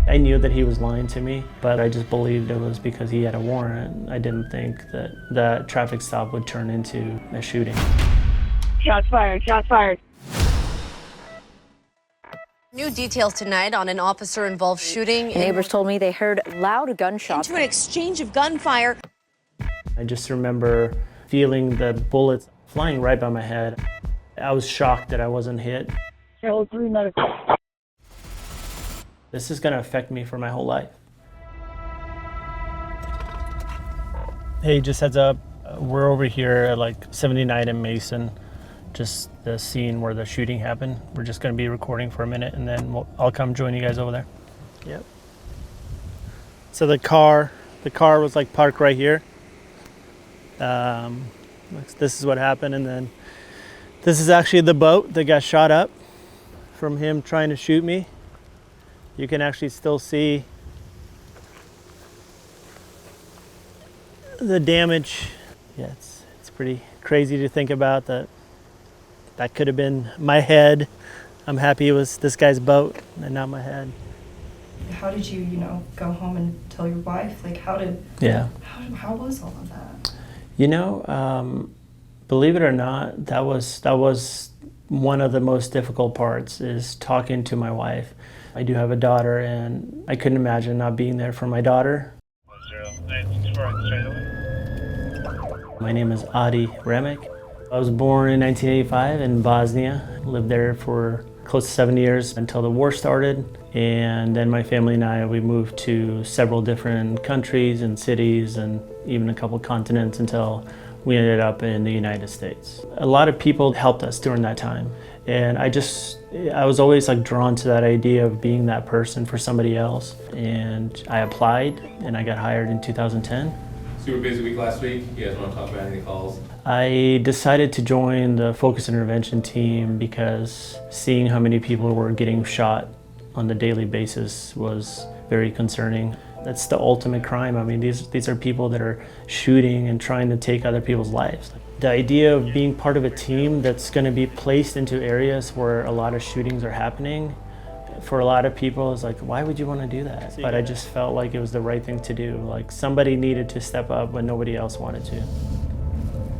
I knew that he was lying to me, but I just believed it was because he had a warrant. I didn't think that that traffic stop would turn into a shooting. Shots fired, shots fired. New details tonight on an officer-involved shooting. Neighbors told me they heard loud gunshots. Into an exchange of gunfire. I just remember feeling the bullets flying right by my head. I was shocked that I wasn't hit. Level 3 medical. This is gonna affect me for my whole life. Hey, just heads up, we're over here at like 79 and Mason, just the scene where the shooting happened. We're just gonna be recording for a minute and then I'll come join you guys over there. Yep. So the car was like parked right here. This is what happened, and then this is actually the boat that got shot up from him trying to shoot me. You can actually still see the damage. Yeah, it's pretty crazy to think about that could have been my head. I'm happy it was this guy's boat and not my head. How did you, go home and tell your wife? Like, how was all of that? Believe it or not, that was one of the most difficult parts, is talking to my wife. I do have a daughter, and I couldn't imagine not being there for my daughter. My name is Adi Ramic. I was born in 1985 in Bosnia. Lived there for close to 7 years until the war started. And then my family and I, we moved to several different countries and cities and even a couple continents until we ended up in the United States. A lot of people helped us during that time. And I was always like drawn to that idea of being that person for somebody else. And I applied and I got hired in 2010. Super busy week last week. You guys want to talk about any calls? I decided to join the focus intervention team because seeing how many people were getting shot on the daily basis was very concerning. That's the ultimate crime. I mean, these are people that are shooting and trying to take other people's lives. The idea of being part of a team that's going to be placed into areas where a lot of shootings are happening, for a lot of people, is like, why would you want to do that? But I just felt like it was the right thing to do. Like, somebody needed to step up when nobody else wanted to.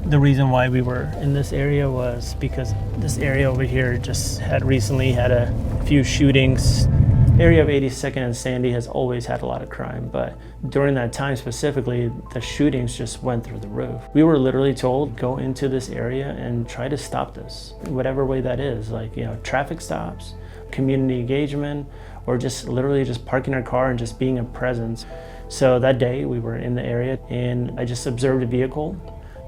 The reason why we were in this area was because this area over here just had recently had a few shootings. Area of 82nd and Sandy has always had a lot of crime, but during that time specifically, the shootings just went through the roof. We were literally told, go into this area and try to stop this, whatever way that is, like, traffic stops, community engagement, or just literally just parking our car and just being a presence. So that day we were in the area and I just observed a vehicle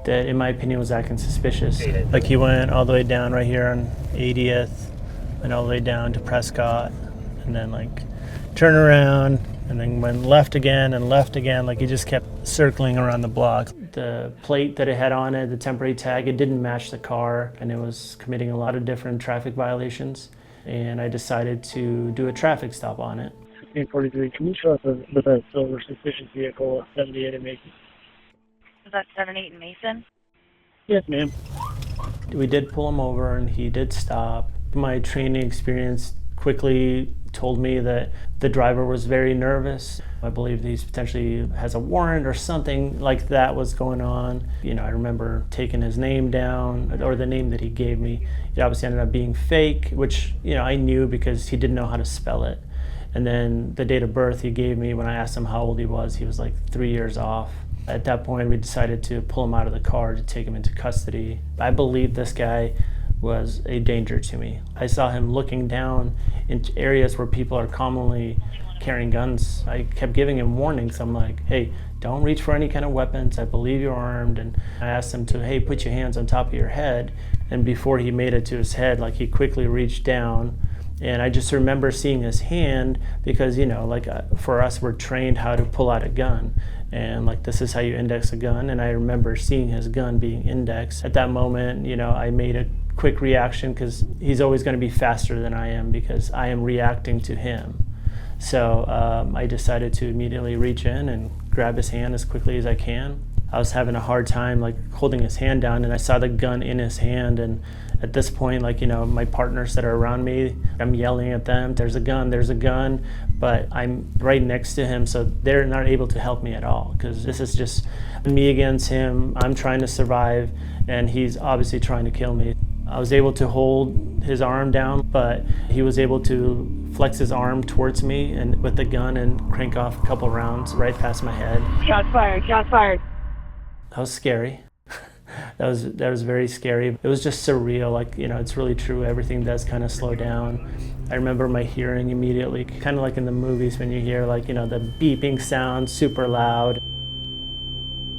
that in my opinion was acting suspicious. Like, he went all the way down right here on 80th and all the way down to Prescott, and then like turn around and then went left again and left again. Like, he just kept circling around the block. The plate that it had on it, the temporary tag, it didn't match the car, and it was committing a lot of different traffic violations. And I decided to do a traffic stop on it. 1543, can you show us with a silver suspicious vehicle at 78 in Mason? Was that 78 in Mason? Yes, ma'am. We did pull him over and he did stop. My training experience quickly told me that the driver was very nervous. I believe he potentially has a warrant or something like that was going on. I remember taking his name down, or the name that he gave me. It obviously ended up being fake, which I knew because he didn't know how to spell it. And then the date of birth he gave me, when I asked him how old he was like 3 years off. At that point, we decided to pull him out of the car to take him into custody. I believe this guy was a danger to me. I saw him looking down into areas where people are commonly carrying guns. I kept giving him warnings. I'm like, hey, don't reach for any kind of weapons. I believe you're armed. And I asked him to, hey, put your hands on top of your head. And before he made it to his head, like, he quickly reached down. And I just remember seeing his hand because, for us, we're trained how to pull out a gun. And this is how you index a gun. And I remember seeing his gun being indexed. At that moment, I made a quick reaction because he's always going to be faster than I am because I am reacting to him. So I decided to immediately reach in and grab his hand as quickly as I can. I was having a hard time like holding his hand down, and I saw the gun in his hand. And at this point, like, you know, my partners that are around me, I'm yelling at them, there's a gun, but I'm right next to him, so they're not able to help me at all, because this is just me against him. I'm trying to survive, and he's obviously trying to kill me. I was able to hold his arm down, but he was able to flex his arm towards me and with the gun and crank off a couple rounds right past my head. Shots fired, shots fired. That was scary. That was very scary. It was just surreal, like, you know, it's really true. Everything does kind of slow down. I remember my hearing immediately, kind of like in the movies when you hear, like, you know, the beeping sound super loud.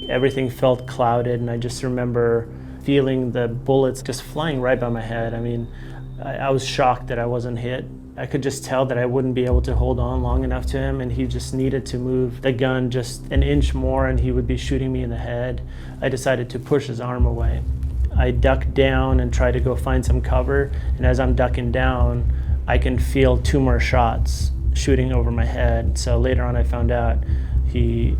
Everything felt clouded, and I just remember feeling the bullets just flying right by my head. I mean, I was shocked that I wasn't hit. I could just tell that I wouldn't be able to hold on long enough to him, and he just needed to move the gun just an inch more and he would be shooting me in the head. I decided to push his arm away. I ducked down and tried to go find some cover, and as I'm ducking down, I can feel 2 more shots shooting over my head. So later on I found out he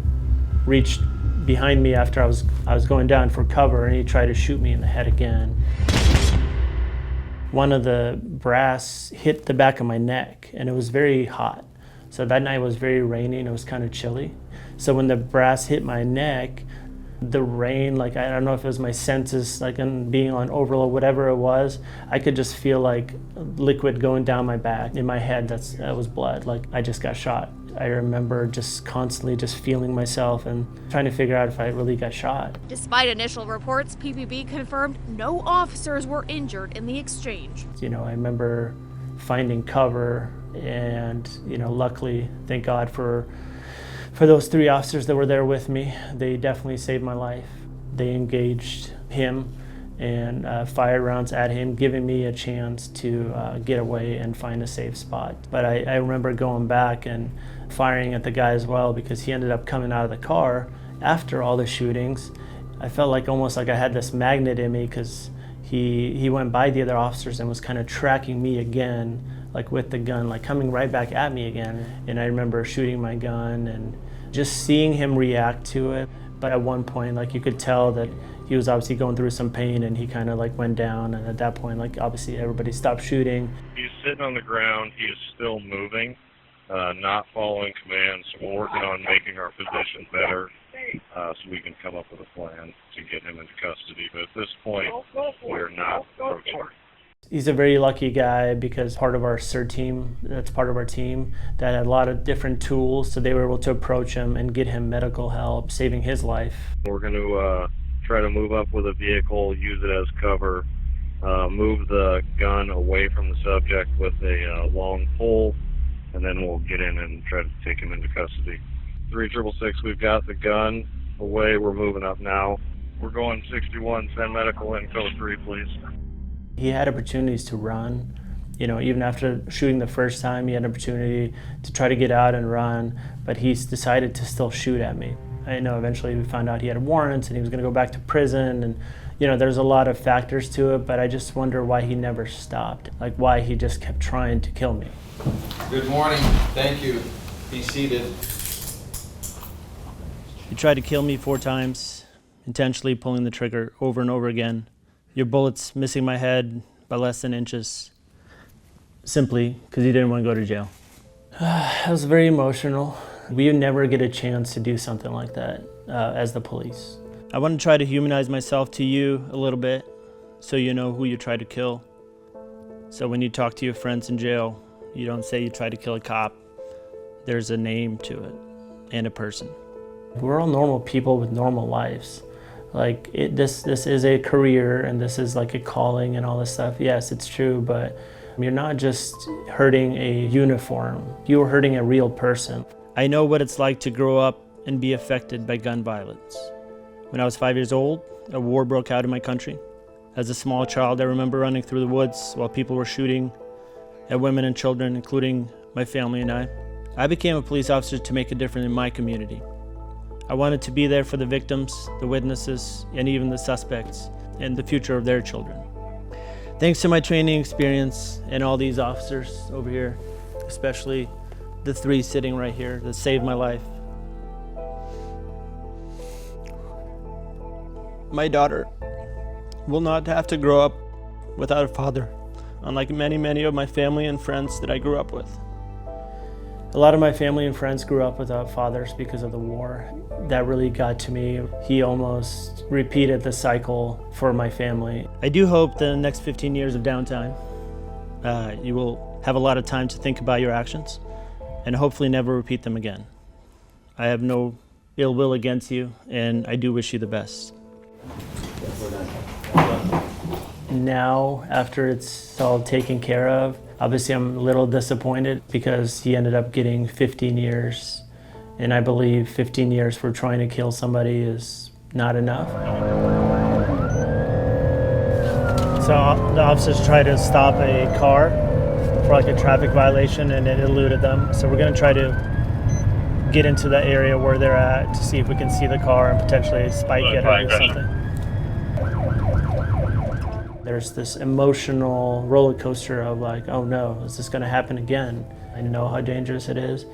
reached behind me after I was going down for cover, and he tried to shoot me in the head again. One of the brass hit the back of my neck, and it was very hot. So that night was very rainy and it was kind of chilly. So when the brass hit my neck, the rain, like, I don't know if it was my senses, like, and being on overload, whatever it was, I could just feel like liquid going down my back. In my head, that was blood, like I just got shot. I remember just constantly just feeling myself and trying to figure out if I really got shot. Despite initial reports, PPB confirmed no officers were injured in the exchange. You know, I remember finding cover, and, you know, luckily, thank God for those 3 officers that were there with me. They definitely saved my life. They engaged him and fired rounds at him, giving me a chance to get away and find a safe spot. But I remember going back and firing at the guy as well, because he ended up coming out of the car after all the shootings. I felt like almost like I had this magnet in me, because he went by the other officers and was kind of tracking me again, like with the gun, like coming right back at me again. And I remember shooting my gun and just seeing him react to it. But at one point, like, you could tell that he was obviously going through some pain, and he kind of like went down. And at that point, like, obviously everybody stopped shooting. He's sitting on the ground. He is still moving, not following commands. We're working on making our position better so we can come up with a plan to get him into custody. But at this point, we're not approaching. He's a very lucky guy, because part of our CERT team, that's part of our team, that had a lot of different tools, so they were able to approach him and get him medical help, saving his life. We're going to try to move up with a vehicle, use it as cover, move the gun away from the subject with a long pole, and then we'll get in and try to take him into custody. 3666, we've got the gun away. We're moving up now. We're going 61, send medical in, code 3, please. He had opportunities to run. You know, even after shooting the first time, he had an opportunity to try to get out and run, but he's decided to still shoot at me. I know eventually we found out he had warrants and he was going to go back to prison, and, you know, there's a lot of factors to it, but I just wonder why he never stopped, like why he just kept trying to kill me. Good morning. Thank you. Be seated. He tried to kill me 4 times, intentionally pulling the trigger over and over again. Your bullets missing my head by less than inches, simply because he didn't want to go to jail. It was very emotional. We would never get a chance to do something like that as the police. I want to try to humanize myself to you a little bit, so you know who you try to kill. So when you talk to your friends in jail, you don't say you tried to kill a cop. There's a name to it and a person. We're all normal people with normal lives. Like, this is a career, and this is like a calling and all this stuff. Yes, it's true, but you're not just hurting a uniform. You're hurting a real person. I know what it's like to grow up and be affected by gun violence. When I was 5 years old, a war broke out in my country. As a small child, I remember running through the woods while people were shooting at women and children, including my family and I. I became a police officer to make a difference in my community. I wanted to be there for the victims, the witnesses, and even the suspects, and the future of their children. Thanks to my training experience and all these officers over here, especially the 3 sitting right here that saved my life. my daughter will not have to grow up without a father, unlike many of my family and friends that I grew up with. A lot of my family and friends grew up without fathers because of the war. That really got to me. He almost repeated the cycle for my family. I do hope the next 15 years of downtime, you will have a lot of time to think about your actions and hopefully never repeat them again. I have no ill will against you, and I do wish you the best. Now, after it's all taken care of, obviously I'm a little disappointed because he ended up getting 15 years, and I believe 15 years for trying to kill somebody is not enough. So the officers tried to stop a car for like a traffic violation, and it eluded them. So we're going to try to get into the area where they're at to see if we can see the car and potentially spike it or do something. There's this emotional roller coaster of like, oh no, is this going to happen again? I know how dangerous it is,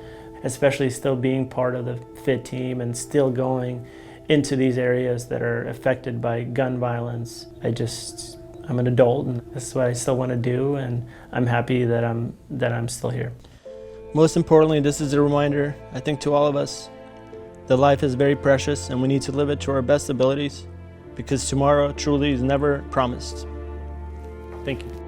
especially still being part of the FIT team and still going into these areas that are affected by gun violence. I'm an adult, and this is what I still want to do, and I'm happy that I'm still here. Most importantly, this is a reminder, I think, to all of us that life is very precious and we need to live it to our best abilities, because tomorrow truly is never promised. Thank you.